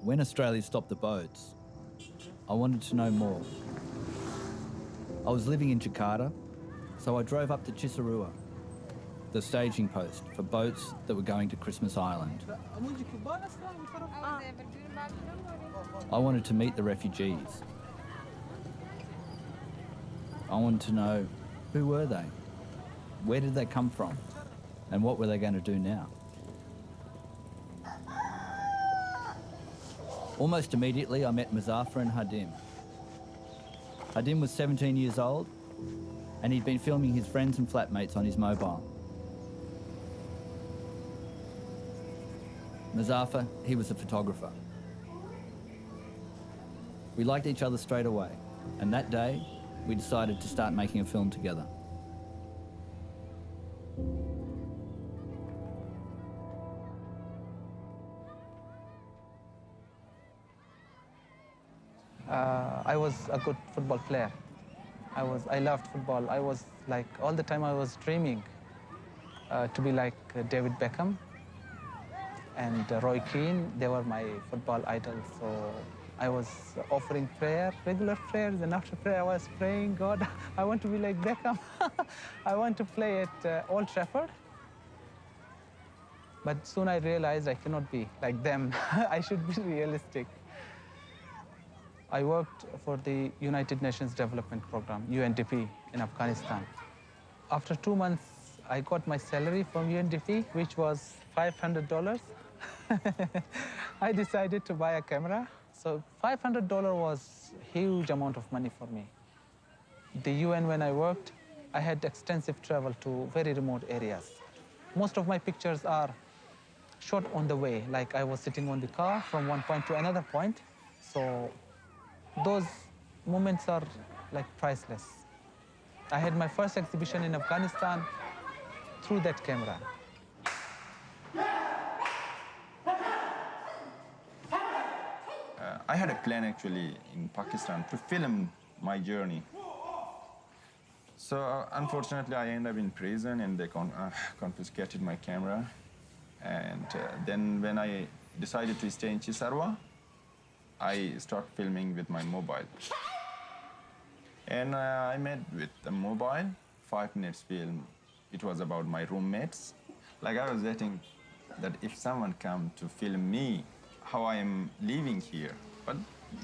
When Australia stopped the boats, I wanted to know more. I was living in Jakarta, so I drove up to Cisarua, the staging post for boats that were going to Christmas Island. I wanted to meet the refugees. I wanted to know, who were they? Where did they come from? And what were they going to do now? Almost immediately, I met Muzafar and Khadim. Khadim was 17 years old, and he'd been filming his friends and flatmates on his mobile. Muzafar, he was a photographer. We liked each other straight away, and that day, we decided to start making a film together. I was a good football player. I loved football. I was like, all the time I was dreaming to be like David Beckham and Roy Keane. They were my football idols. So I was offering prayer, regular prayers, and after prayer I was praying, God, I want to be like Beckham. I want to play at Old Trafford. But soon I realized I cannot be like them. I should be realistic. I worked for the United Nations Development Program, UNDP, in Afghanistan. After 2 months, I got my salary from UNDP, which was $500. I decided to buy a camera. So $500 was a huge amount of money for me. The UN, when I worked, I had extensive travel to very remote areas. Most of my pictures are shot on the way, like I was sitting on the car from one point to another point. So those moments are like priceless. I had my first exhibition in Afghanistan through that camera. I had a plan actually in Pakistan to film my journey. So unfortunately I ended up in prison and they confiscated my camera. And then when I decided to stay in Cisarua, I started filming with my mobile. And I made with the mobile, 5 minutes film. It was about my roommates. Like I was waiting that if someone come to film me, how I am living here, but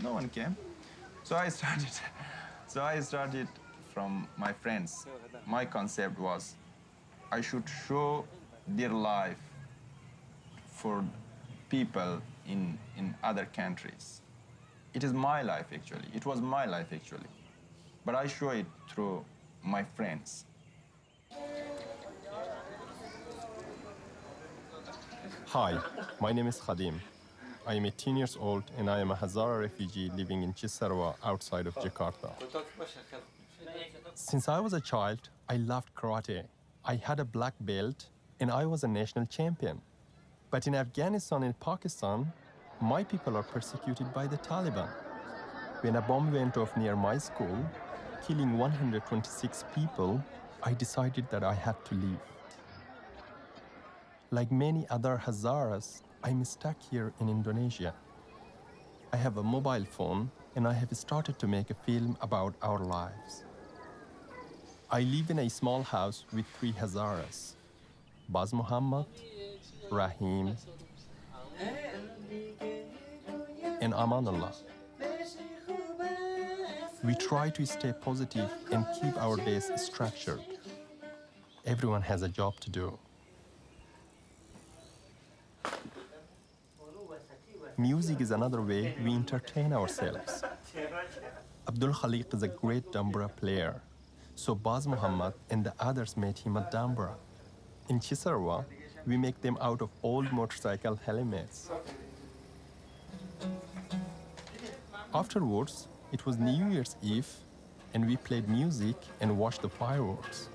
no one came. So I started from my friends. My concept was I should show their life for people in other countries. It is my life, actually. It was my life, actually. But I show it through my friends. Hi, my name is Khadim. I am 18 years old and I am a Hazara refugee living in Cisarua outside of Jakarta. Since I was a child, I loved karate. I had a black belt and I was a national champion. But in Afghanistan and Pakistan, my people are persecuted by the Taliban. When a bomb went off near my school, killing 126 people, I decided that I had to leave. Like many other Hazaras, I'm stuck here in Indonesia. I have a mobile phone and I have started to make a film about our lives. I live in a small house with 3 Hazaras, Baz Muhammad, Rahim, and Amanullah. We try to stay positive and keep our days structured. Everyone has a job to do. Music is another way we entertain ourselves. Abdul Khaliq is a great Dambra player, so Baz Muhammad and the others made him a Dambra. In Cisarua, we make them out of old motorcycle helmets. Afterwards, it was New Year's Eve, and we played music and watched the fireworks.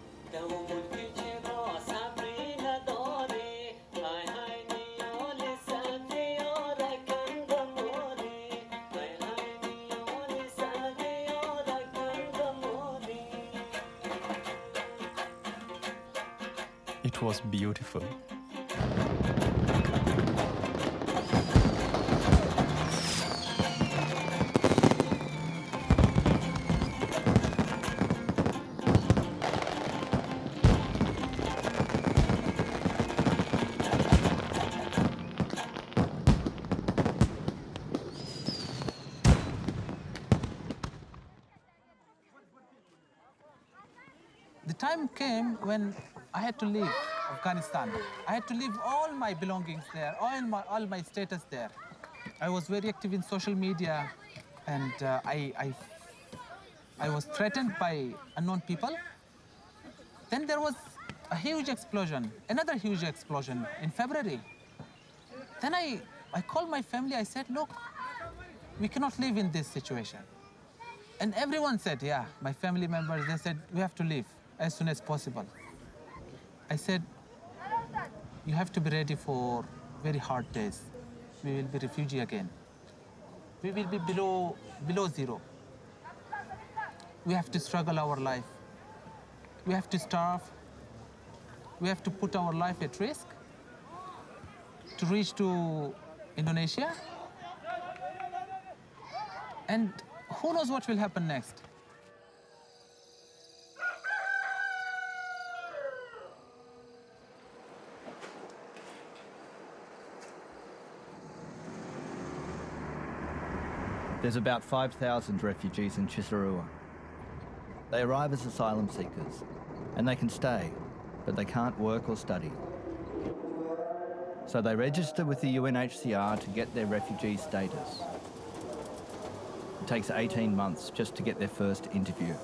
It was beautiful. time came when I had to leave Afghanistan. I had to leave all my belongings there, all my status there. I was very active in social media, and I was threatened by unknown people. Then there was a huge explosion, another huge explosion in February. Then I called my family. I said, look, we cannot live in this situation. And everyone said, yeah, my family members, they said, we have to leave as soon as possible. I said, you have to be ready for very hard days. We will be refugee again. We will be below zero. We have to struggle our life. We have to starve. We have to put our life at risk to reach to Indonesia. And who knows what will happen next? There's about 5,000 refugees in Cisarua. They arrive as asylum seekers, and they can stay, but they can't work or study. So they register with the UNHCR to get their refugee status. It takes 18 months just to get their first interview.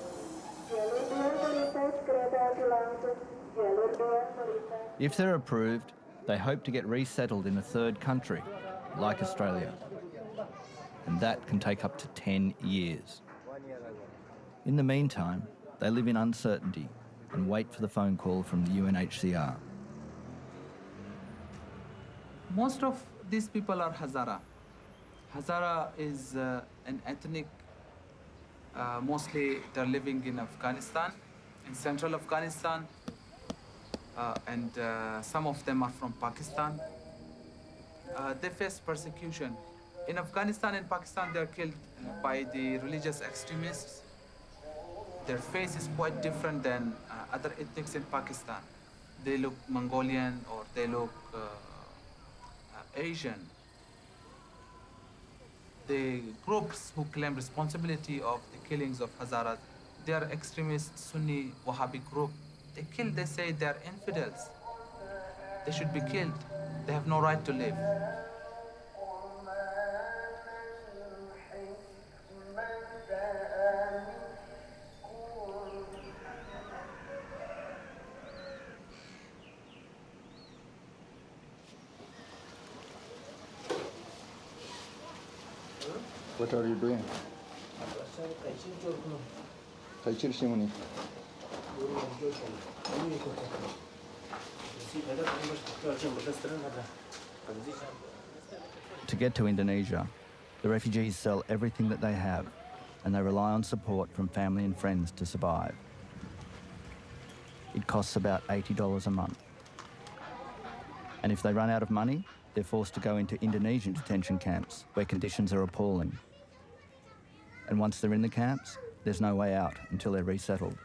If they're approved, they hope to get resettled in a third country, like Australia. And that can take up to 10 years. In the meantime, they live in uncertainty and wait for the phone call from the UNHCR. Most of these people are Hazara. Hazara is an ethnic, mostly they're living in Afghanistan, in central Afghanistan, and some of them are from Pakistan. They face persecution. In Afghanistan and Pakistan, they're killed by the religious extremists. Their face is quite different than other ethnics in Pakistan. They look Mongolian or they look Asian. The groups who claim responsibility of the killings of Hazaras, they are extremist Sunni Wahhabi group. They say they're infidels. They should be killed. They have no right to live. What are you doing? To get to Indonesia, the refugees sell everything that they have, and they rely on support from family and friends to survive. It costs about $80 a month. And if they run out of money, they're forced to go into Indonesian detention camps where conditions are appalling. And once they're in the camps, there's no way out until they're resettled.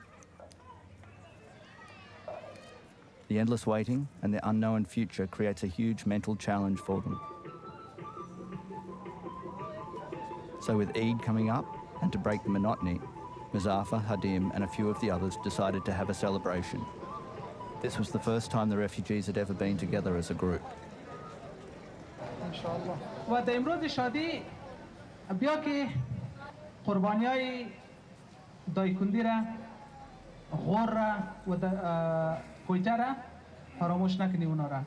The endless waiting and the unknown future creates a huge mental challenge for them. So with Eid coming up, and to break the monotony, Muzafar, Khadim and a few of the others decided to have a celebration. This was the first time the refugees had ever been together as a group. و در امروز شادی بیا که قربانیای دایکندی را غور را و کویته را فراموش نکنی اونا را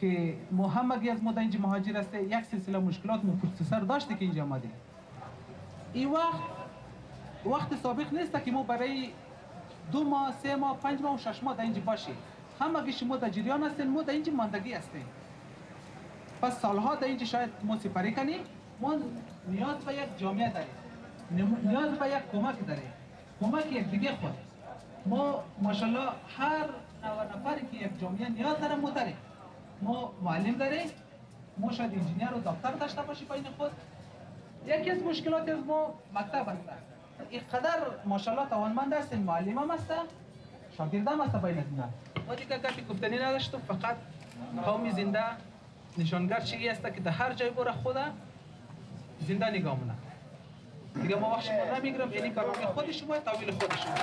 که ما همگی از ما در اینجا مهاجر هسته یک سلسله مشکلات ما پشت سر داشته که اینجا آمده این وقت سابق نیست که ما برای 2 ماه 3 ماه 5 ماه و 6 ماه در اینجا باشیم همگی شما در جریان هستین ما در اینجا ماندگی هستیم پس سالها در اینجا شاید ما سپری کنیم ما نیاز به یک جامعه داریم نیاز به یک کمک داریم کمک یک دیگه خود ما ماشاءالله هر نفری که یک جامعه نیاز داره ما داریم ما معلم داریم ما شاید انجینیر و دکتر داشته باشیم بین خود یکی از مشکلات از ما مکتب هست اینقدر ماشاءالله توانمند هستیم معلم هم هست شاگرد هم هست بین اینا ما دیگه گپی گفتنی نداشتم فقط قومی زنده نشانگر چیزی است که در هر جای بره خود زنده نگاه مونه دیگه ما وقت شما نمیگیرم، یعنی کارنامه خود شما تحویل خود شما.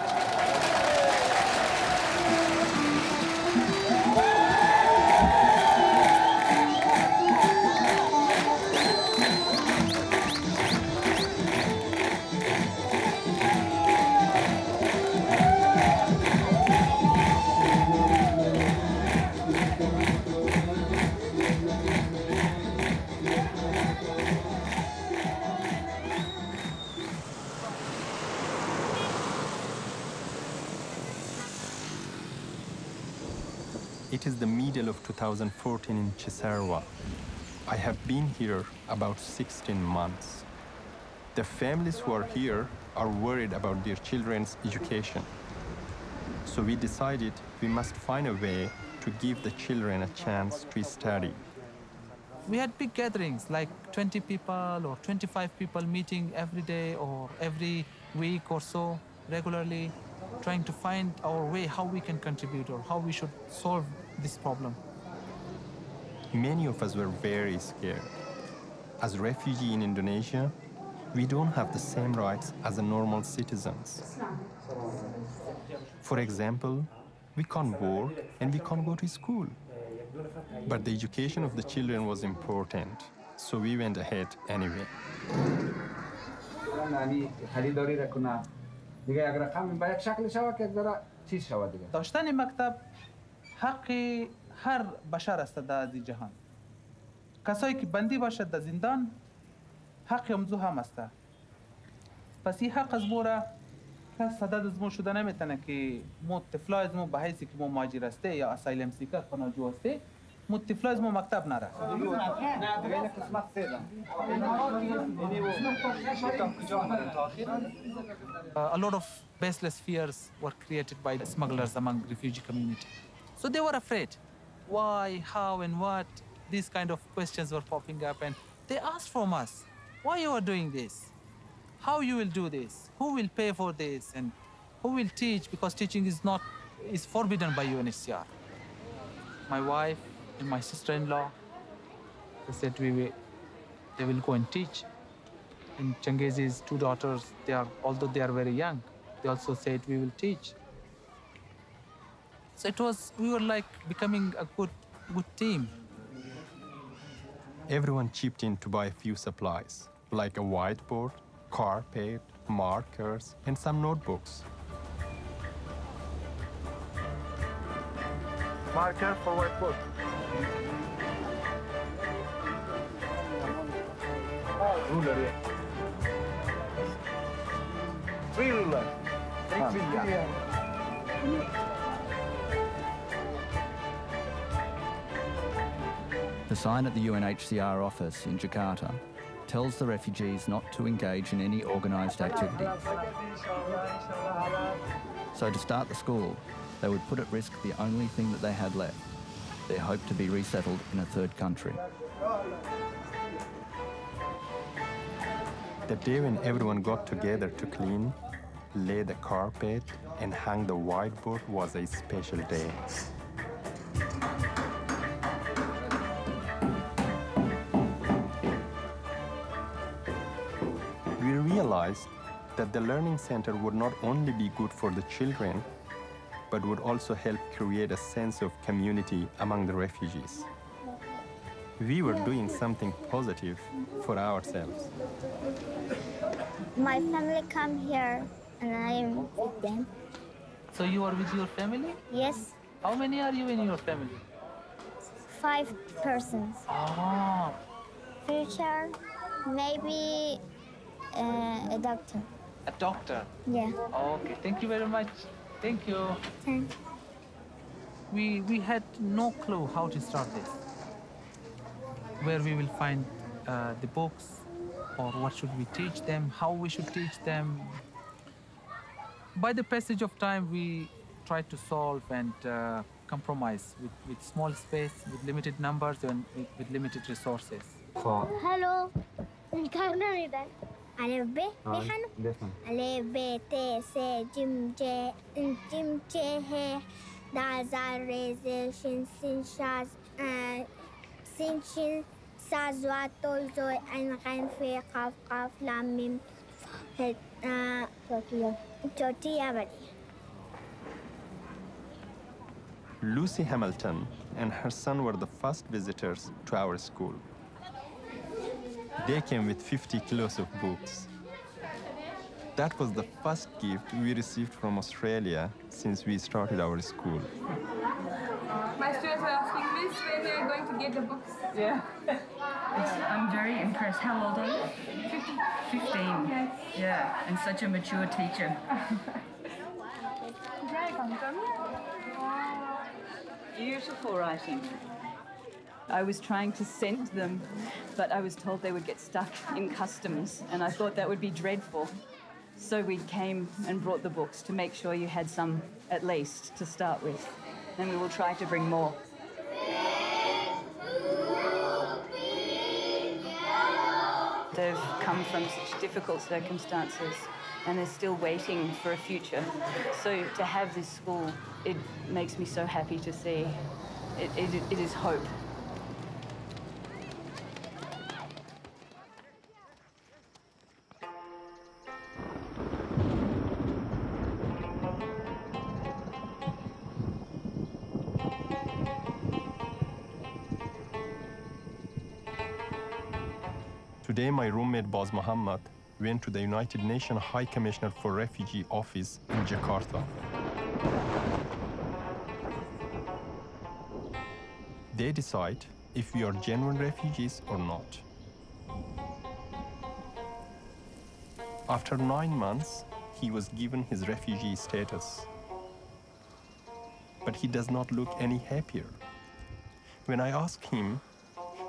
It is the middle of 2014 in Cisarua. I have been here about 16 months. The families who are here are worried about their children's education. So we decided we must find a way to give the children a chance to study. We had big gatherings, like 20 people or 25 people meeting every day or every week or so, regularly, trying to find our way, how we can contribute or how we should solve this problem. Many of us were very scared. As refugees in Indonesia, we don't have the same rights as the normal citizens. For example, we can't work and we can't go to school. But the education of the children was important, so we went ahead anyway. داشتن مکتب حق هر بشر است در جهان. کسایی که بندی باشد در زندان حق امزو هم است. پس این حق از مورا کس صدد از مو شده نمیتونه که مو طفلای از مو به حیثی که مو مهاجر استه یا اسایلم سیکر پناهجو استه مو طفلای از مو مکتب نره. A lot of baseless fears were created by the smugglers among refugee community. So they were afraid. Why, how, and what? These kind of questions were popping up, and they asked from us, why you are doing this? How you will do this? Who will pay for this? And who will teach? Because teaching is forbidden by UNHCR. My wife and my sister-in-law, they said they will go and teach. And Changezi's two daughters, although they are very young, they also said we will teach. So we were like becoming a good team. Everyone chipped in to buy a few supplies, like a whiteboard, carpet, markers, and some notebooks. Marker for whiteboard. Ruler, yeah. 3 ruler. The sign at the UNHCR office in Jakarta tells the refugees not to engage in any organised activities. So to start the school, they would put at risk the only thing that they had left, their hope to be resettled in a third country. The day when everyone got together to clean, lay the carpet, and hang the whiteboard was a special day. We realized that the learning center would not only be good for the children, but would also help create a sense of community among the refugees. We were doing something positive for ourselves. My family come here and I am with them. So you are with your family? Yes, How many are you in your family? 5 persons. Oh, Future, maybe a doctor. a doctor. Yeah. Okay, thank you very much. Thank you. Thanks. We had no clue how to start this. Where we will find the books, or what should we teach them, how we should teach them. By the passage of time, we tried to solve and compromise with small space, with limited numbers, and with limited resources. Hello. Alif B. Alif B T C Jim J Jim J He Dazar Reze Shin Sin Shaz Sin Shin Sazwa Tol Zoy Ein Rein Fe Kaf Kaf Lam Mim Chotiya badi. Lucy Hamilton and her son were the first visitors to our school. They came with 50 kilos of books. That was the first gift we received from Australia since we started our school. My students are asking, Miss, when are you going to get the books? Yeah. I'm very impressed. How old are you? 15. Yeah, and such a mature teacher. Beautiful writing. I was trying to send them, but I was told they would get stuck in customs, and I thought that would be dreadful. So we came and brought the books to make sure you had some at least to start with, and we will try to bring more. They've come from such difficult circumstances and they're still waiting for a future. So to have this school, it makes me so happy to see. It is hope. Today, my roommate Baz Mohammed went to the United Nations High Commissioner for Refugee office in Jakarta. They decide if we are genuine refugees or not. After 9 months, he was given his refugee status. But he does not look any happier. When I asked him,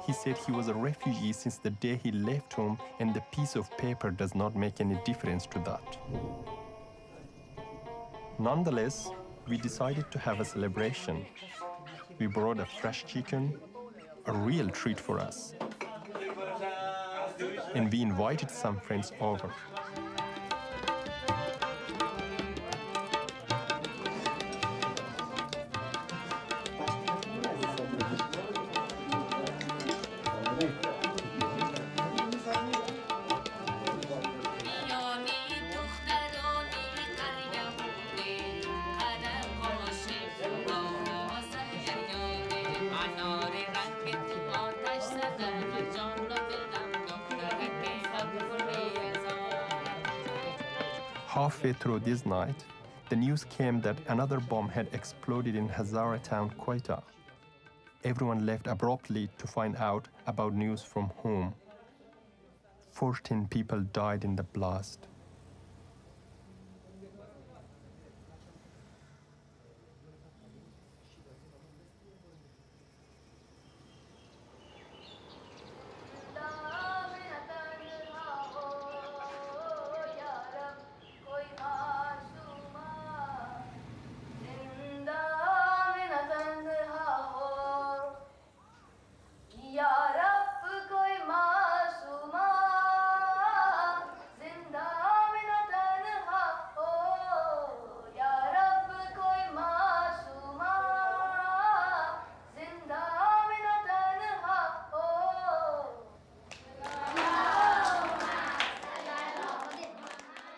he said he was a refugee since the day he left home, and the piece of paper does not make any difference to that. Nonetheless, we decided to have a celebration. We brought a fresh chicken, a real treat for us. And we invited some friends over. Halfway through this night, the news came that another bomb had exploded in Hazara town, Quetta. Everyone left abruptly to find out about news from home. 14 people died in the blast.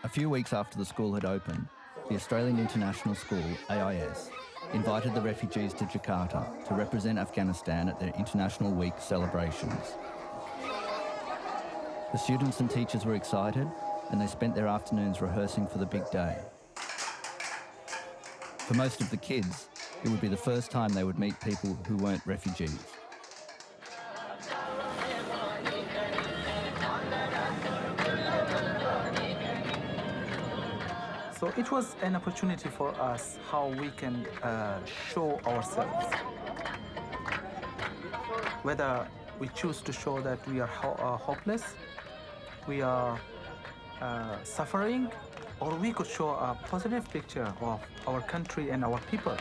A few weeks after the school had opened, the Australian International School, AIS, invited the refugees to Jakarta to represent Afghanistan at their International Week celebrations. The students and teachers were excited, and they spent their afternoons rehearsing for the big day. For most of the kids, it would be the first time they would meet people who weren't refugees. So it was an opportunity for us how we can show ourselves. Whether we choose to show that we are hopeless, we are suffering, or we could show a positive picture of our country and our people.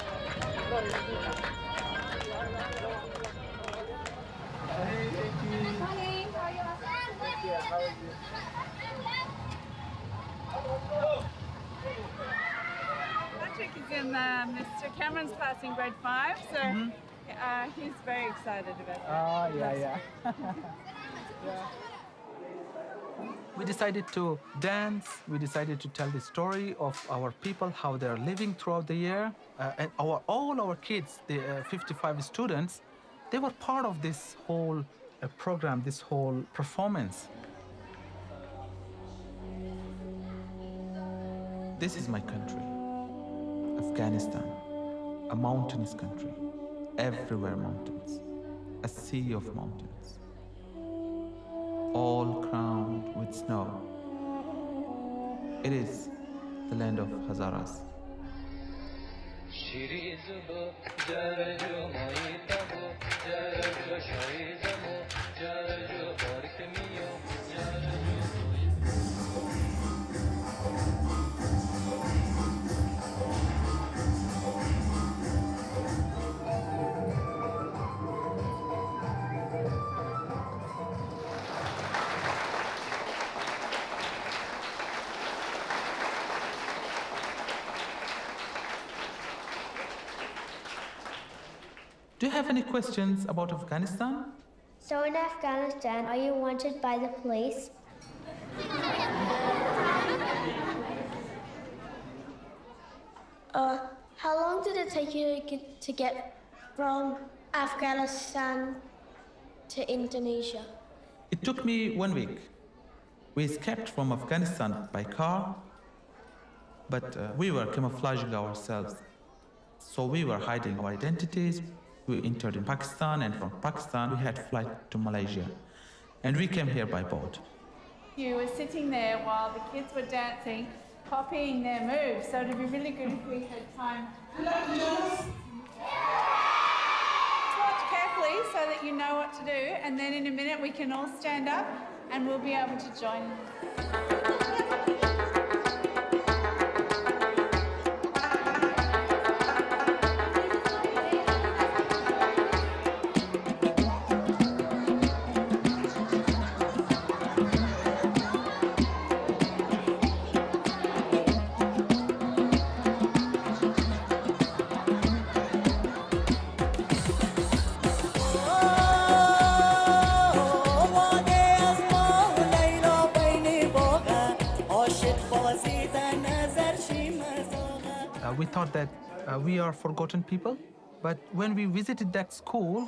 Patrick is in Mr. Cameron's class in grade 5, so he's very excited about that. Yeah. We decided to dance. We decided to tell the story of our people, how they're living throughout the year. And all our kids, the 55 students, they were part of this whole program, this whole performance. This is my country, Afghanistan, a mountainous country, everywhere mountains, a sea of mountains, all crowned with snow. It is the land of Hazaras. Do you have any questions about Afghanistan? So in Afghanistan, are you wanted by the police? How long did it take you to get from Afghanistan to Indonesia? It took me 1 week. We escaped from Afghanistan by car, but we were camouflaging ourselves. So we were hiding our identities. We entered in Pakistan, and from Pakistan we had flight to Malaysia. And we came here by boat. You were sitting there while the kids were dancing, copying their moves, so it'd be really good if we had time. Just watch carefully so that you know what to do, and then in a minute we can all stand up and we'll be able to join you. We thought that we are forgotten people, but when we visited that school,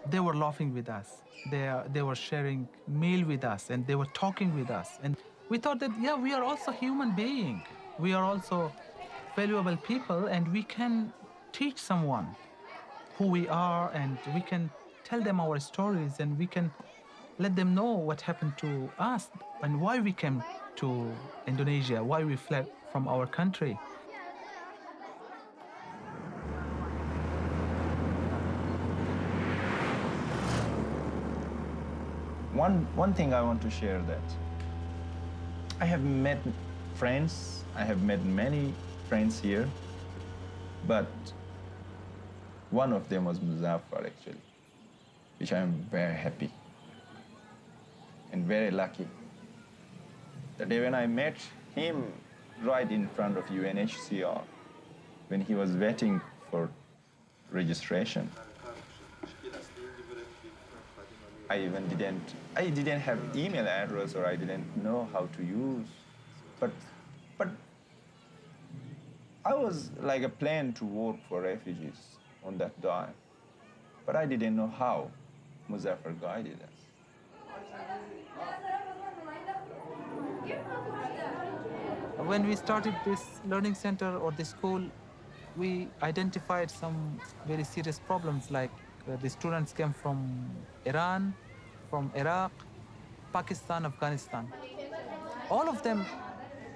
they were laughing with us. They were sharing meal with us, and they were talking with us. And we thought that, yeah, we are also human beings. We are also valuable people, and we can teach someone who we are, and we can tell them our stories, and we can let them know what happened to us and why we came to Indonesia, why we fled from our country. One thing I want to share that I have met friends, I have met many friends here, but one of them was Muzafar actually, which I am very happy and very lucky. The day when I met him right in front of UNHCR, when he was waiting for registration, I didn't have email address, or I didn't know how to use, but I was like a plan to work for refugees on that time, but I didn't know how. Muzafar guided us. When we started this learning center or this school, we identified some very serious problems, like the students came from Iran, from Iraq, Pakistan, Afghanistan. All of them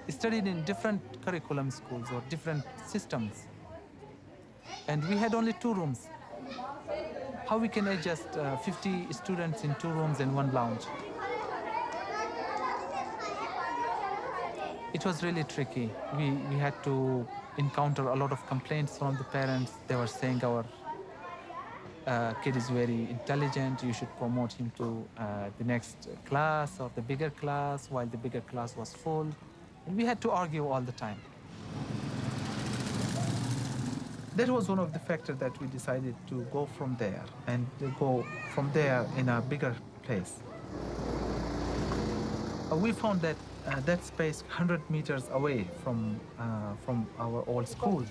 studied in different curriculum schools or different systems. And we had only 2 rooms. How we can adjust 50 students in 2 rooms and 1 lounge? It was really tricky. We had to encounter a lot of complaints from the parents. They were saying our kid is very intelligent, you should promote him to the next class or the bigger class, while the bigger class was full. And we had to argue all the time. That was one of the factors that we decided to go from there and to go from there in a bigger place. We found that that space 100 meters away from our old school.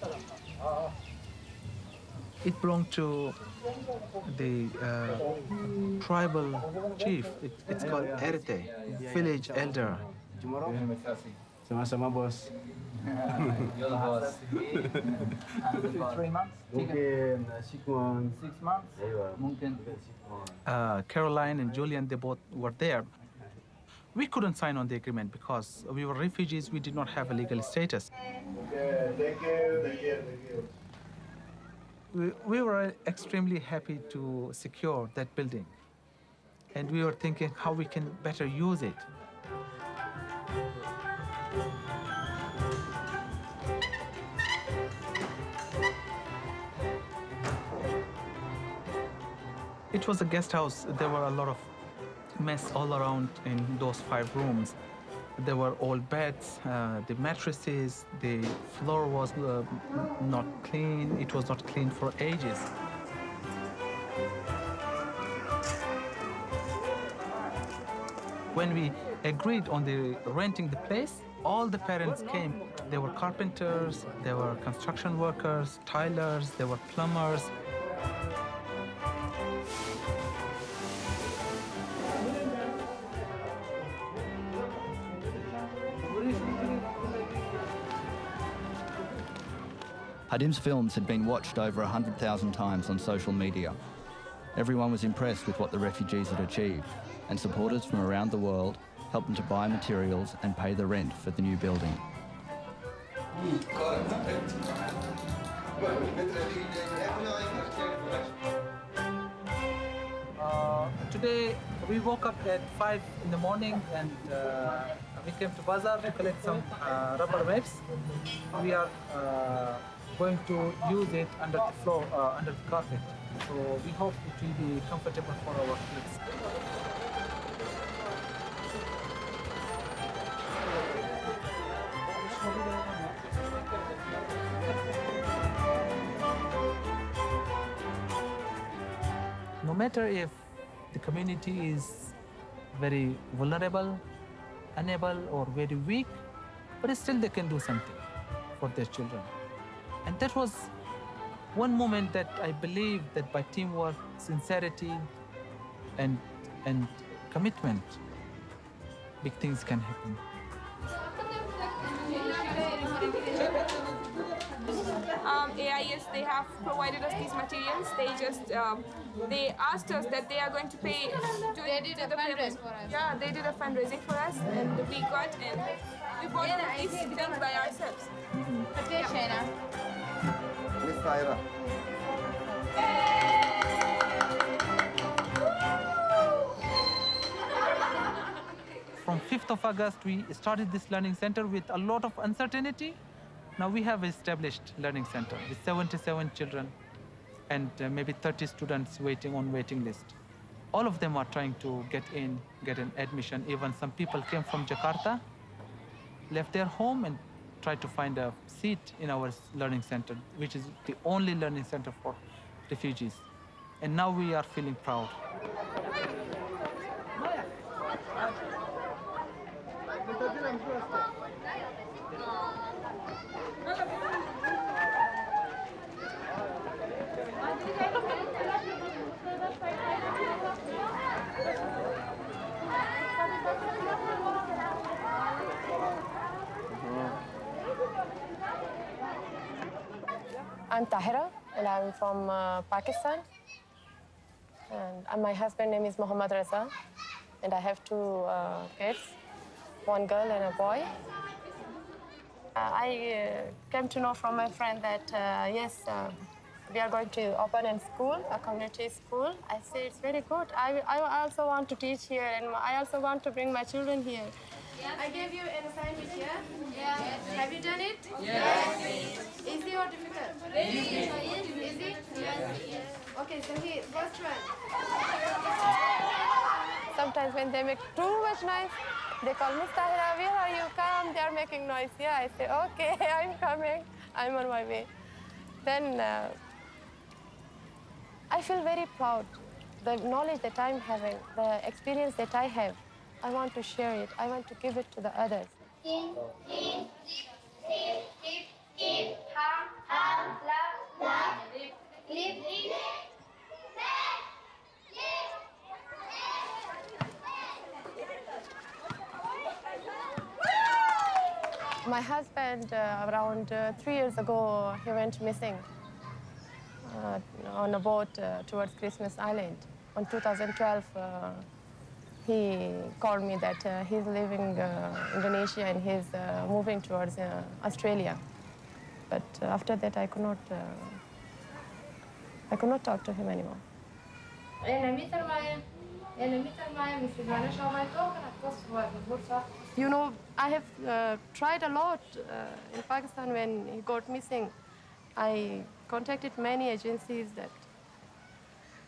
It belonged to the tribal chief. It's called Erte, village elder. Sama-sama, bos. You're the boss. 3 months? Mungkin 6 months. 6 months? Aywa. Mungkin. Caroline and Julian, they both were there. We couldn't sign on the agreement because we were refugees. We did not have a legal status. Okay, thank you. We were extremely happy to secure that building. And we were thinking how we can better use it. It was a guest house. There were a lot of mess all around in those 5 rooms. There were old beds, the mattresses, the floor was not clean. It was not clean for ages. When we agreed on the renting the place, all the parents came. There were carpenters, there were construction workers, tilers, there were plumbers. Khadim's films had been watched over 100,000 times on social media. Everyone was impressed with what the refugees had achieved, and supporters from around the world helped them to buy materials and pay the rent for the new building. Today we woke up at 5 in the morning and we came to Bazaar to collect some rubber mats. We are going to use it under the floor, under the carpet. So we hope it will be comfortable for our kids. No matter if the community is very vulnerable, unable, or very weak, but still they can do something for their children. And that was one moment that I believe that by teamwork, sincerity, and commitment, big things can happen. AIS, they have provided us these materials. They asked us that they are going to pay. They did a fundraise for us. Yeah, they did a fundraising for us, and we bought these things by ourselves. Okay, Shaina. Miss Tyra. From 5th of August, we started this learning center with a lot of uncertainty. Now we have established learning center with 77 children and maybe 30 students waiting on waiting list. All of them are trying to get an admission. Even some people came from Jakarta, left their home and tried to find a seat in our learning center, which is the only learning center for refugees. And now we are feeling proud. I'm Tahira, and I'm from Pakistan. And my husband's name is Mohammad Reza, and I have 2 kids, 1 girl and a boy. I came to know from my friend that, yes, we are going to open a school, a community school. I said, it's very good. I also want to teach here, and I also want to bring my children here. I gave you an assignment here. Yeah. Have you done it? Yes. Easy or difficult? Easy. Easy? Yes. Okay, so here, first one. Sometimes when they make too much noise, they call Miss Tahira, where are you? Come, they are making noise. Yeah, I say, okay, I'm coming. I'm on my way. Then I feel very proud. The knowledge that I'm having, the experience that I have, I want to share it. I want to give it to the others. My husband, around 3 years ago, he went missing on a boat towards Christmas Island. On 2012, he called me that he's leaving Indonesia and he's moving towards Australia. But after that, I could not talk to him anymore. You know, I have tried a lot in Pakistan when he got missing. I contacted many agencies that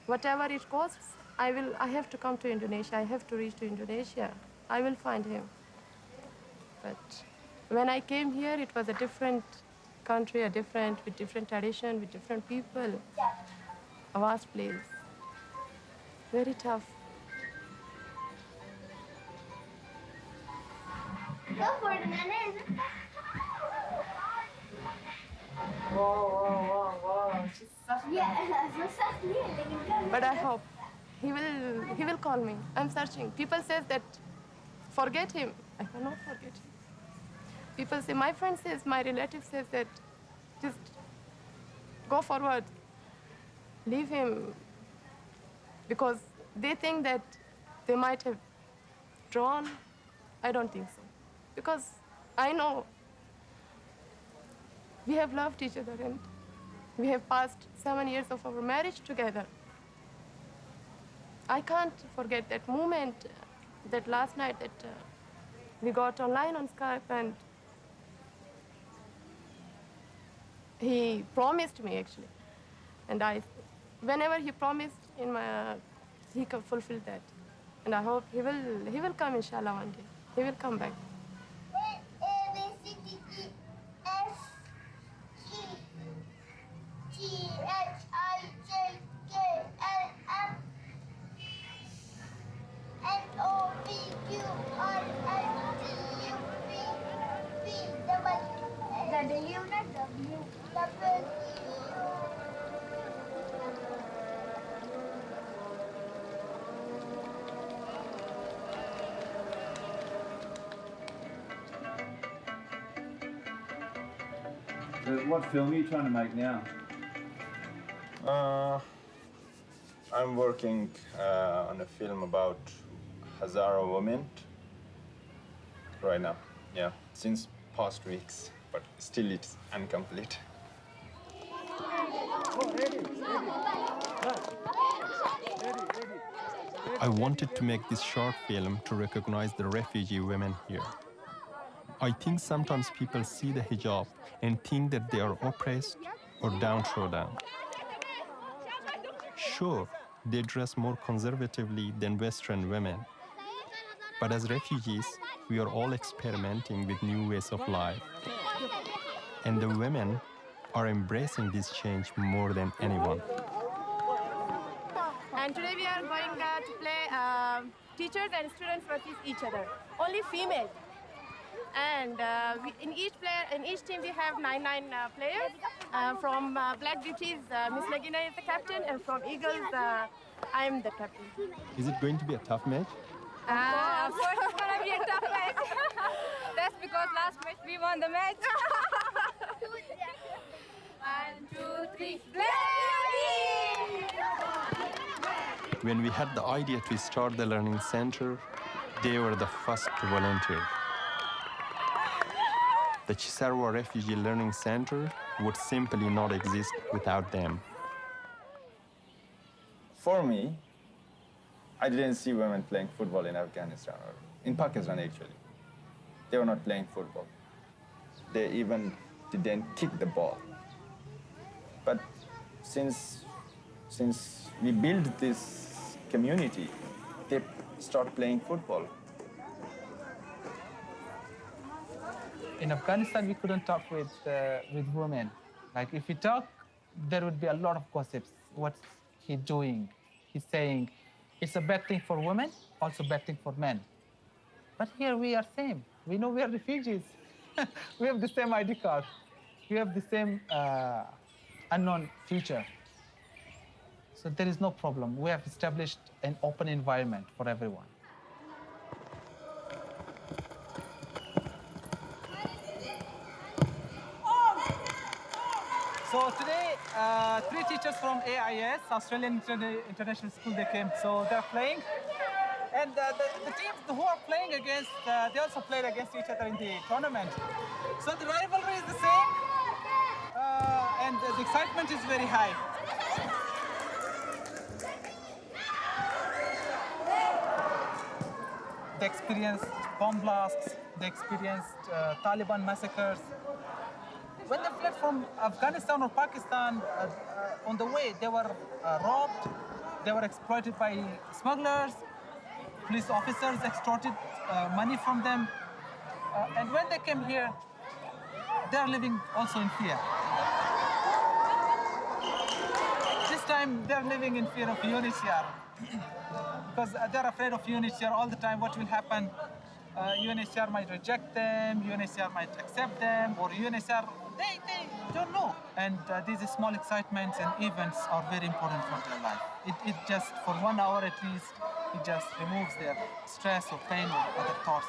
whatever it costs, I have to come to Indonesia. I have to reach to Indonesia. I will find him. But when I came here, it was a different country, with different tradition, with different people. A vast place. Very tough. Go for it, Nana. Wow. But I hope he will call me. I'm searching. People say that forget him. I cannot forget him. People say, my friend says, my relative says that just go forward. Leave him. Because they think that they might have drawn. I don't think so. Because I know we have loved each other and we have passed 7 years of our marriage together. I can't forget that moment, that last night that we got online on Skype and he promised me actually. And whenever he promised, he can fulfill that. And I hope he will come inshallah one day. He will come back. What film are you trying to make now? I'm working on a film about Hazara women right now. Yeah, since past weeks, but still it's incomplete. I wanted to make this short film to recognize the refugee women here. I think sometimes people see the hijab and think that they are oppressed or downtrodden. Sure, they dress more conservatively than Western women. But as refugees, we are all experimenting with new ways of life. And the women are embracing this change more than anyone. And today we are going to play teachers and students versus each other. Only female. And in each team we have 9 players. From Black Beauties, Miss Nagina is the captain, and from Eagles, I am the captain. Is it going to be a tough match? Of course it's going to be a tough match. That's because last match we won the match. 1, 2, 3, When we had the idea to start the learning center, they were the first to volunteer. The Cisarua Refugee Learning Centre would simply not exist without them. For me, I didn't see women playing football in Afghanistan, or in Pakistan actually. They were not playing football. They even didn't kick the ball. But since we built this community, they start playing football. In Afghanistan, we couldn't talk with women. Like, if we talk, there would be a lot of gossips. What's he doing? He's saying it's a bad thing for women, also bad thing for men. But here we are same. We know we are refugees. We have the same ID card. We have the same unknown future. So there is no problem. We have established an open environment for everyone. So today, 3 teachers from AIS, Australian International School, they came. So they're playing. And the teams who are playing against, they also played against each other in the tournament. So the rivalry is the same, and the excitement is very high. They experienced bomb blasts, they experienced Taliban massacres. When they fled from Afghanistan or Pakistan, on the way, they were robbed, they were exploited by smugglers, police officers extorted money from them. And when they came here, they're living also in fear. This time, they're living in fear of UNHCR. Because they're afraid of UNHCR all the time. What will happen? UNHCR might reject them, UNHCR might accept them, or UNHCR, they don't know. And these small excitements and events are very important for their life. It just, for 1 hour at least, it just removes their stress or pain or other thoughts.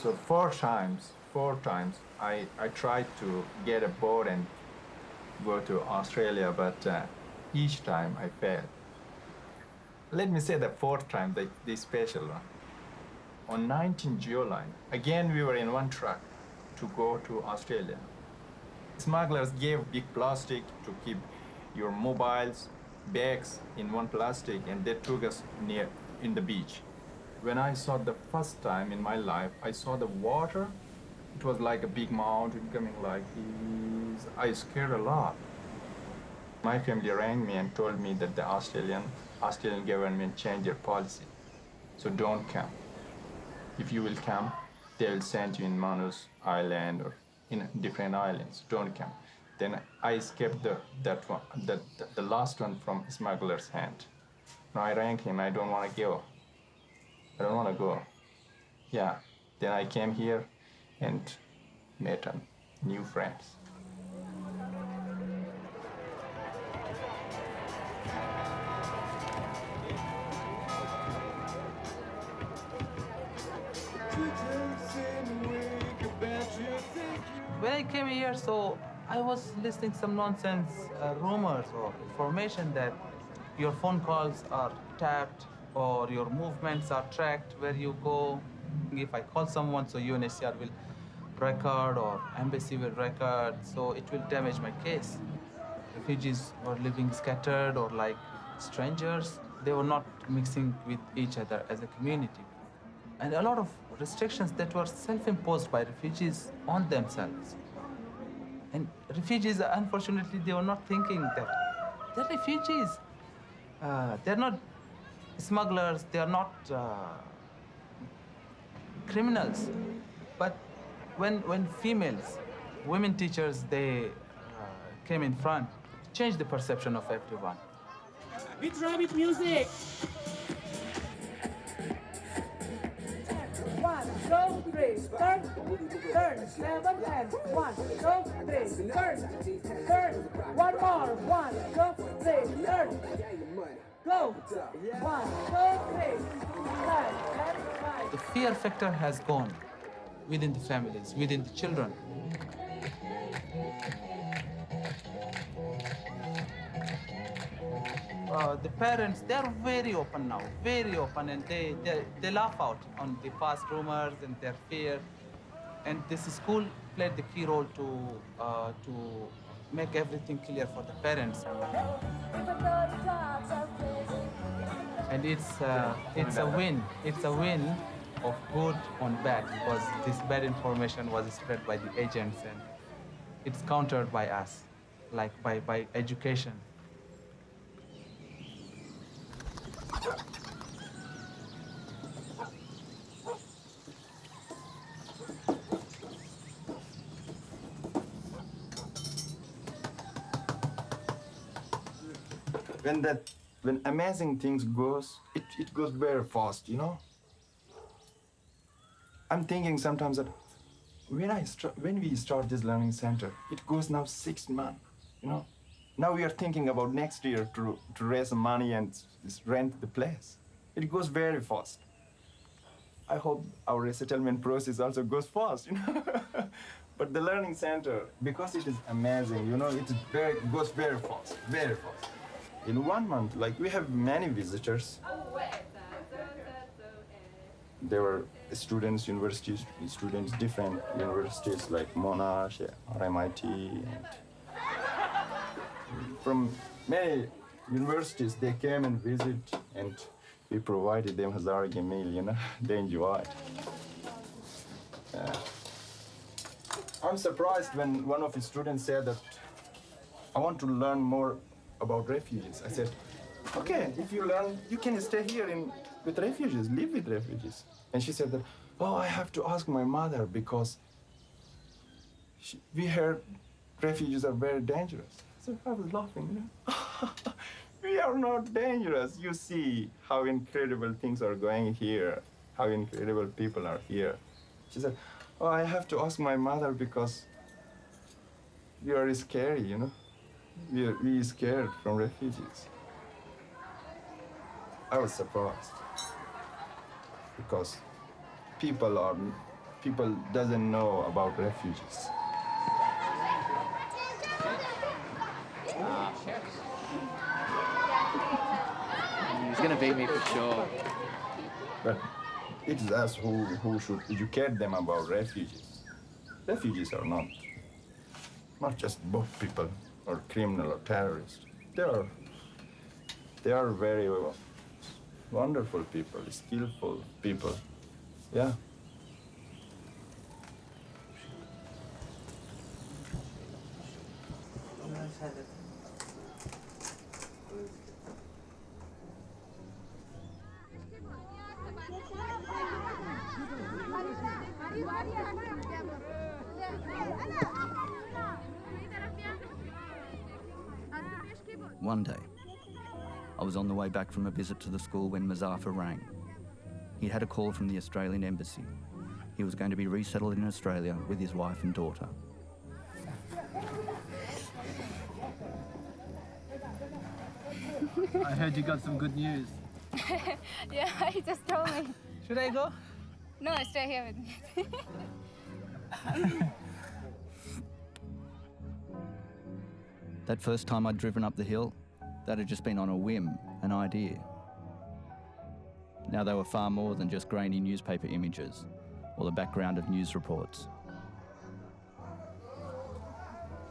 So four times, I tried to get a boat and go to Australia, but each time I failed. Let me say the fourth time, the special one. On 19 July, again we were in one truck to go to Australia. Smugglers gave big plastic to keep your mobiles, bags in one plastic, and they took us near in the beach. When I saw the first time in my life, I saw the water. It was like a big mountain coming like this. I scared a lot. My family rang me and told me that the Australian government changed their policy. So don't come. If you will come, they will send you in Manus Island or in different islands. Don't come. Then I escaped the last one from smuggler's hand. Now I rang him, I don't want to go. I don't want to go. Yeah, then I came here and met new friends. When I came here, so I was listening some nonsense rumors or information that your phone calls are tapped or your movements are tracked where you go. If I call someone, so UNHCR will record or embassy will record, so it will damage my case. Refugees were living scattered or like strangers. They were not mixing with each other as a community. And a lot of restrictions that were self-imposed by refugees on themselves. And refugees, unfortunately, they were not thinking that they're refugees. They're not smugglers, they're not criminals. But when women teachers, they came in front, changed the perception of everyone. It's rabbit music! 1, 2, 3, turn, 7 and 1, 2, 3, turn, 1 more, 1, 2, 3, turn, go, 1, 2, 3, left, 5. The fear factor has gone within the families, within the children. The parents, they're very open now, very open, and they laugh out on the past rumors and their fear. And this school played the key role to make everything clear for the parents. And it's a win. It's a win of good on bad, because this bad information was spread by the agents, and it's countered by us, like by education. When amazing things goes, it goes very fast, you know? I'm thinking sometimes that when we start this learning center, it goes now 6 months, you know? Now we are thinking about next year to raise money and rent the place. It goes very fast. I hope our resettlement process also goes fast, you know? But the learning center, because it is amazing, you know, it goes very fast, very fast. In 1 month, like, we have many visitors. There were students, university students, different universities like Monash or MIT. And from many universities, they came and visit, and we provided them Hazara meal, you know, they enjoyed. I'm surprised when one of the students said that, I want to learn more about refugees. I said, okay, if you learn, you can stay here with refugees, live with refugees. And she said that, oh, I have to ask my mother because we heard refugees are very dangerous. So I was laughing, you know. We are not dangerous. You see how incredible things are going here, how incredible people are here. She said, oh, I have to ask my mother because we are scary, you know. We scared from refugees. I was surprised because people doesn't know about refugees. He's gonna beat me for sure. But it's us who should educate them about refugees. Refugees are not just boat people or criminal or terrorists. They are very wonderful people, skillful people. Yeah. One day, I was on the way back from a visit to the school when Muzafar rang. He had a call from the Australian Embassy. He was going to be resettled in Australia with his wife and daughter. I heard you got some good news. Yeah, he just told me. Should I go? No, stay here with me. That first time I'd driven up the hill, that had just been on a whim, an idea. Now they were far more than just grainy newspaper images or the background of news reports.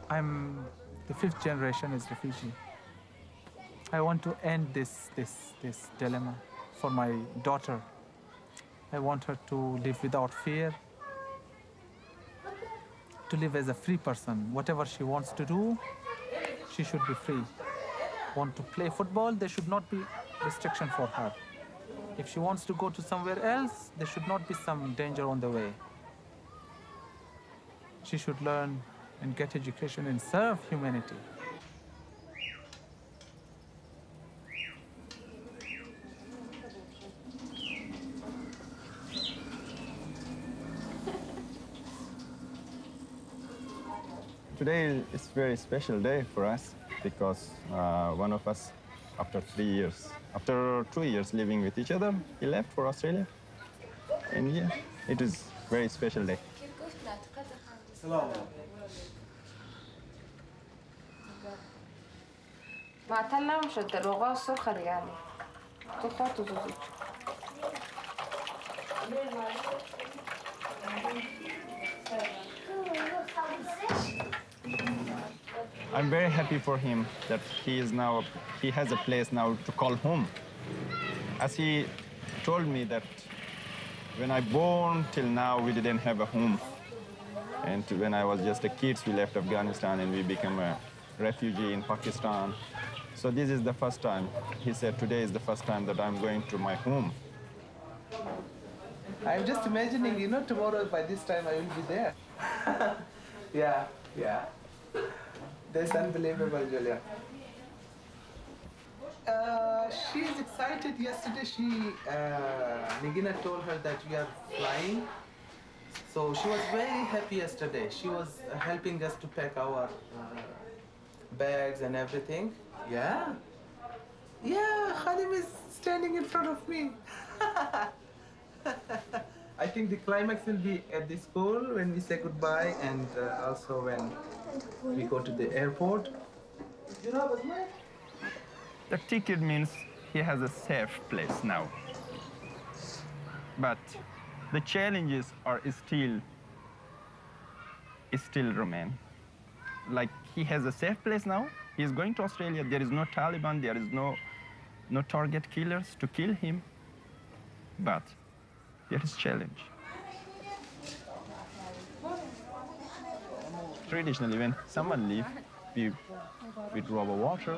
I'm the 5th generation as refugee. I want to end this dilemma for my daughter. I want her to live without fear, to live as a free person. Whatever she wants to do, she should be free. Want to play football, there should not be restriction for her. If she wants to go to somewhere else, there should not be some danger on the way. She should learn and get education and serve humanity. Today is a very special day for us because one of us, after 2 years living with each other, he left for Australia. And yeah, it is a very special day. I'm very happy for him that he has a place now to call home. As he told me that when I born till now, we didn't have a home. And when I was just a kid, we left Afghanistan and we became a refugee in Pakistan. So this is the first time. He said, today is the first time that I'm going to my home. I'm just imagining, you know, tomorrow by this time I will be there. Yeah. That's unbelievable, Julia. She's excited. Yesterday, Nigina told her that we are flying. So she was very happy yesterday. She was helping us to pack our bags and everything. Yeah, Khadim is standing in front of me. I think the climax will be at the school when we say goodbye and also when we go to the airport. The ticket means he has a safe place now. But the challenges are still remain. Like, he has a safe place now. He's going to Australia. There is no Taliban. There is no target killers to kill him. But there is challenge. Traditionally, when someone leaves, we draw water.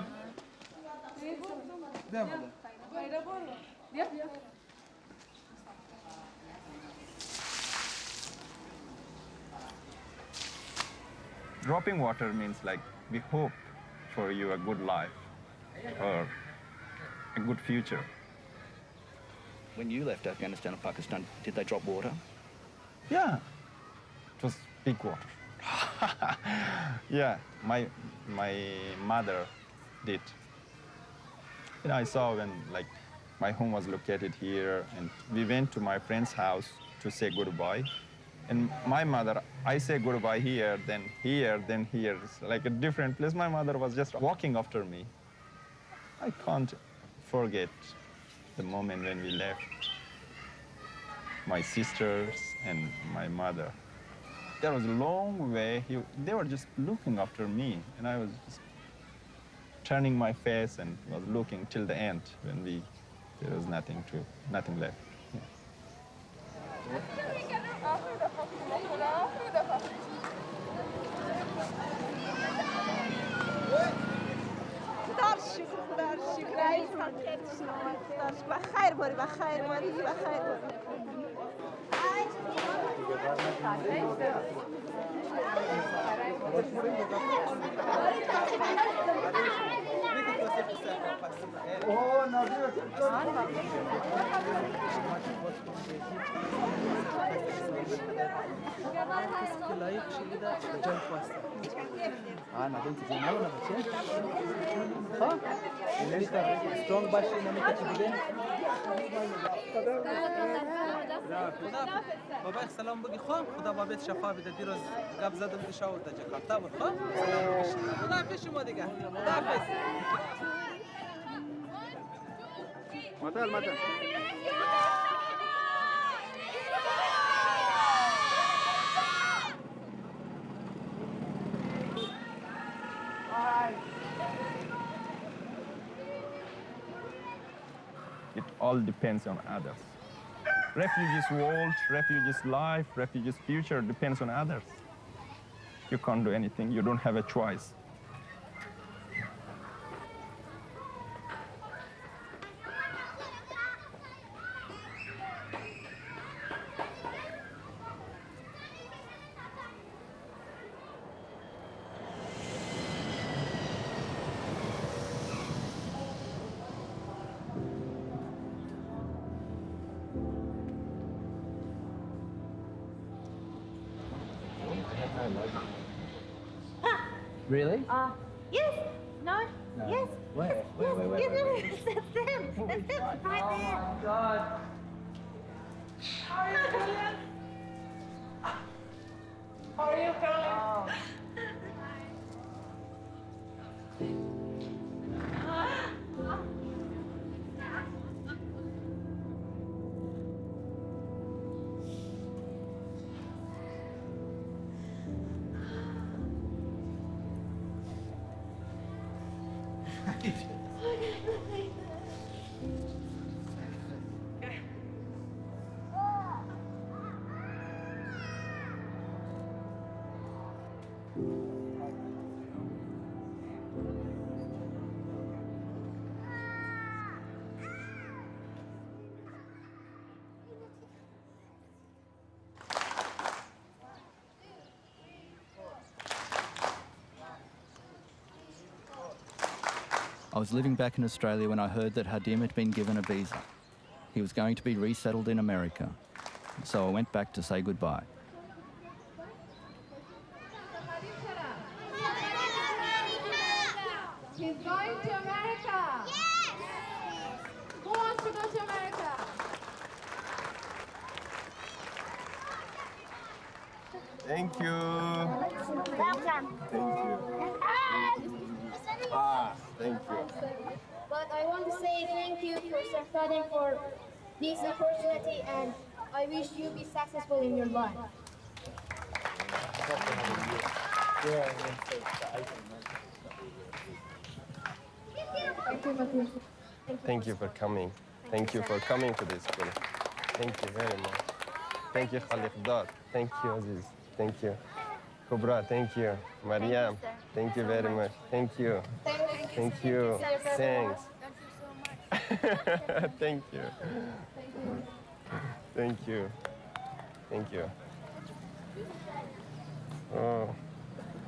Dropping water means like we hope for you a good life or a good future. When you left Afghanistan and Pakistan, did they drop water? Yeah, it was big water. Yeah, my mother did. You know, I saw when like my home was located here, and we went to my friend's house to say goodbye. And my mother, I say goodbye here, then here, then here. It's like a different place. My mother was just walking after me. I can't forget the moment when we left. My sisters and my mother. There was a long way. They were just looking after me, and I was just turning my face and was looking till the end when there was nothing left. Yeah. بابا سلام بگی خواهم خدا بابت شفا بده دیروز گپ زدم که شاور در جکارتا بود خواهم خدا حافظ شما دیگه خدا حافظ مدل It all depends on others. Refugees' world, refugees' life, refugees' future depends on others. You can't do anything. You don't have a choice. Really? Yes. No. Yes. Where? Yes. That's them. Right there. Oh my God. How are you feeling? How are you feeling? I was living back in Australia when I heard that Khadim had been given a visa. He was going to be resettled in America, so I went back to say goodbye. He's going to America! Yes! Who wants to go to America? Thank you. Welcome. Thank you. Thank you. But I want to say thank you for Sir Khadim for this opportunity, and I wish you be successful in your life. Thank you for coming. Thank you for coming to this school. Thank you very much. Thank you, Khalid. Thank you, Aziz. Thank you. Kubra, thank you. Mariam, thank you very much. Thank you. Thank you. Thanks. Thank you. Thank you. Thank you. Oh.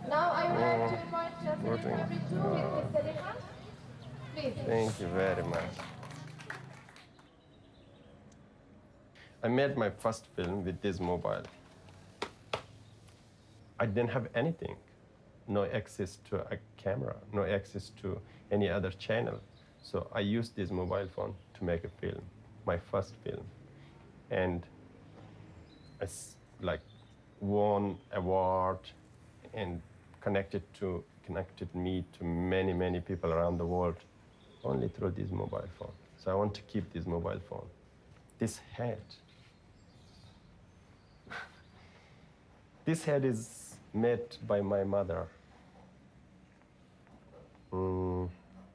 Now I would like to invite Jasmine number 2 with Mr. Lihan. Please. Thank you very much. I made my first film with this mobile. I didn't have anything. No access to a camera, no access to any other channel. So I used this mobile phone to make a film, my first film. And I won award and connected me to many, many people around the world only through this mobile phone. So I want to keep this mobile phone. This head. This head is made by my mother.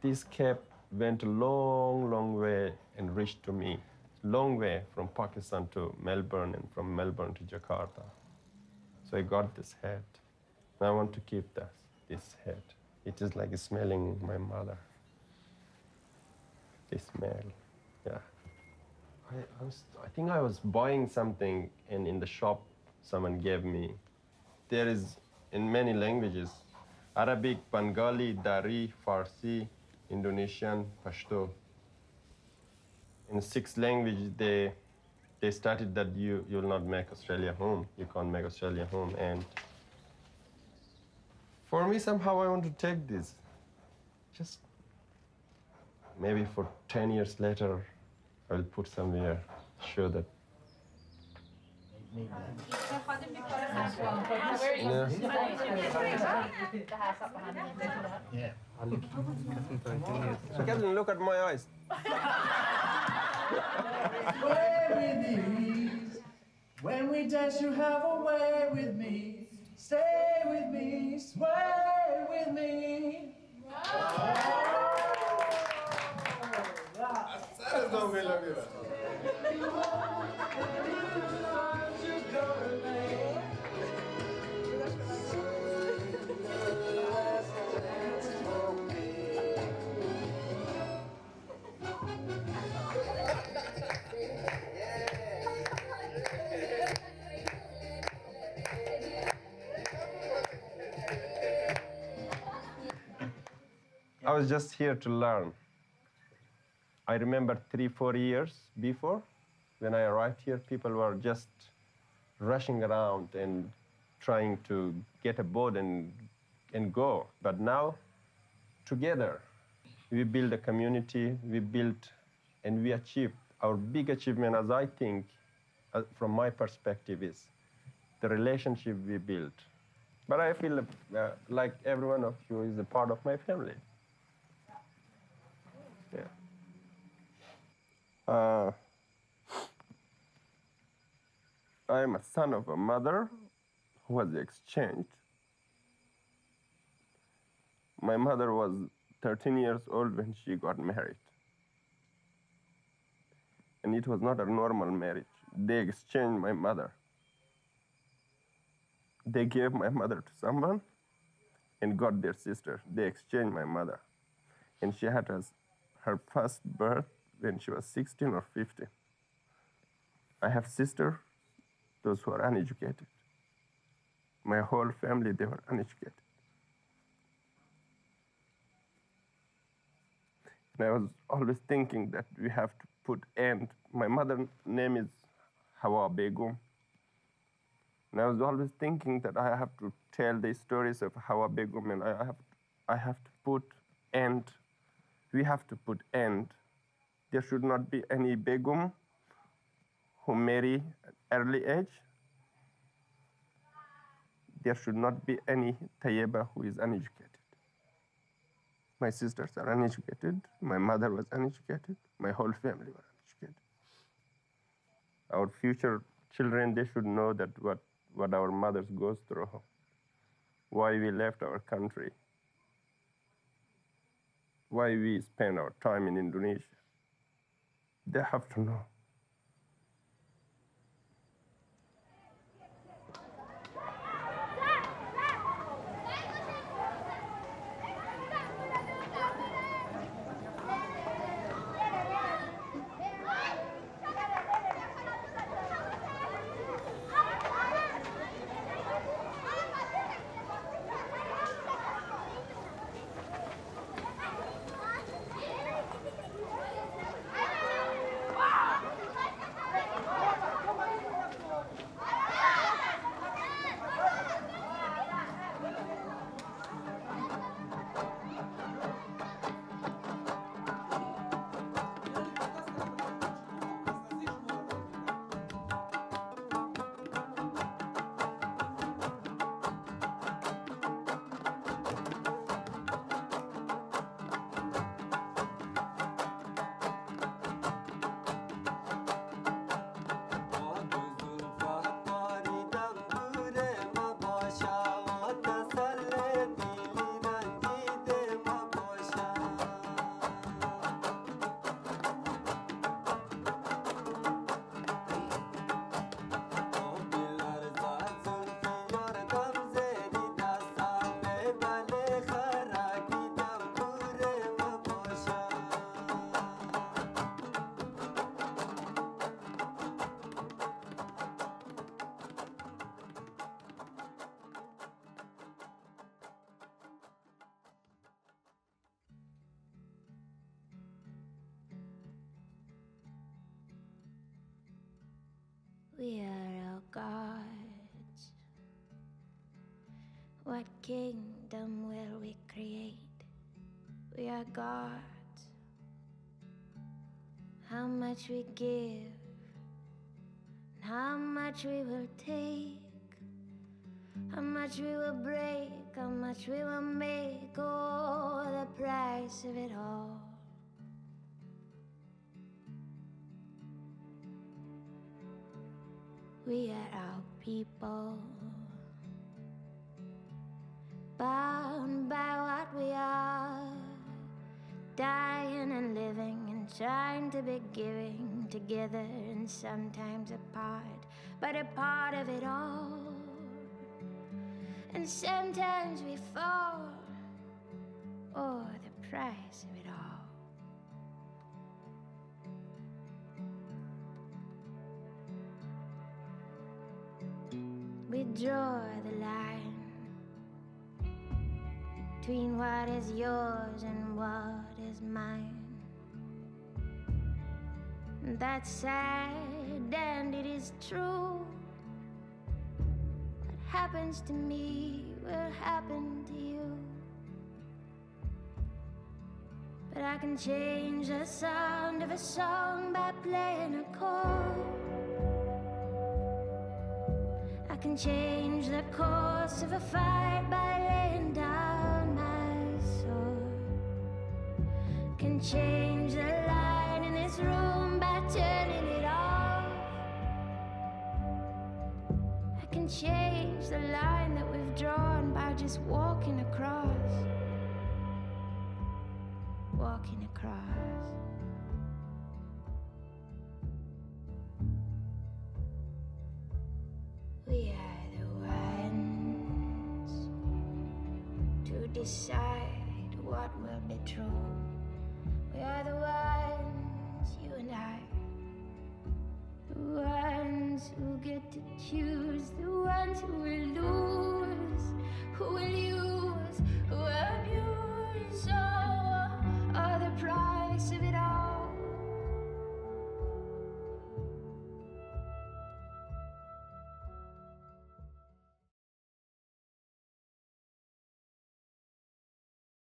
This cap went a long, long way and reached to me. Long way from Pakistan to Melbourne and from Melbourne to Jakarta. So I got this head. I want to keep this head. It is like smelling my mother. The smell, yeah. I think I was buying something and in the shop someone gave me. There is in many languages, Arabic, Bengali, Dari, Farsi, Indonesian, Pashto. In 6 languages, they started that you'll not make Australia home. You can't make Australia home. And for me, somehow I want to take this. Just maybe for 10 years later, I will put somewhere, show that. Yeah. So Kathleen, look at my eyes. Sway with ease. When we dance, you have a way with me. Stay with me, sway with me. I was just here to learn. I remember 3-4 years before, when I arrived here, people were just rushing around and trying to get a boat and go. But now, together, we build a community, we built and we achieved. Our big achievement, as I think, from my perspective, is the relationship we built. But I feel like every one of you is a part of my family. Yeah. I am a son of a mother who was exchanged. My mother was 13 years old when she got married. And it was not a normal marriage. They exchanged my mother. They gave my mother to someone and got their sister. They exchanged my mother. And she had her first birth when she was 16 or 15. I have sisters, those who are uneducated. My whole family, they were uneducated. And I was always thinking that we have to put end. My mother's name is Hawa Begum. And I was always thinking that I have to tell the stories of Hawa Begum, and I have to put end. We have to put end. There should not be any Begum who marry at early age. There should not be any Tayyeba who is uneducated. My sisters are uneducated. My mother was uneducated. My whole family were uneducated. Our future children, they should know that what our mothers goes through, why we left our country, why we spend our time in Indonesia. They have to know. We are our gods. What kingdom will we create? We are gods. How much we give, and how much we will take, how much we will break, how much we will make, oh, the price of it all. We are our people, bound by what we are, dying and living and trying to be giving together and sometimes apart, but a part of it all. And sometimes we fall, oh, the price of it all. We draw the line between what is yours and what is mine. That's sad and it is true. What happens to me will happen to you. But I can change the sound of a song by playing a chord. I can change the course of a fight by laying down my sword. Can change the light in this room by turning it off. I can change the line that we've drawn by just walking across. Walking across. We are the ones to decide what will be true. We are the ones, you and I, the ones who get to choose, the ones who will lose, who will use, who will abuse, oh, the prize. voice of it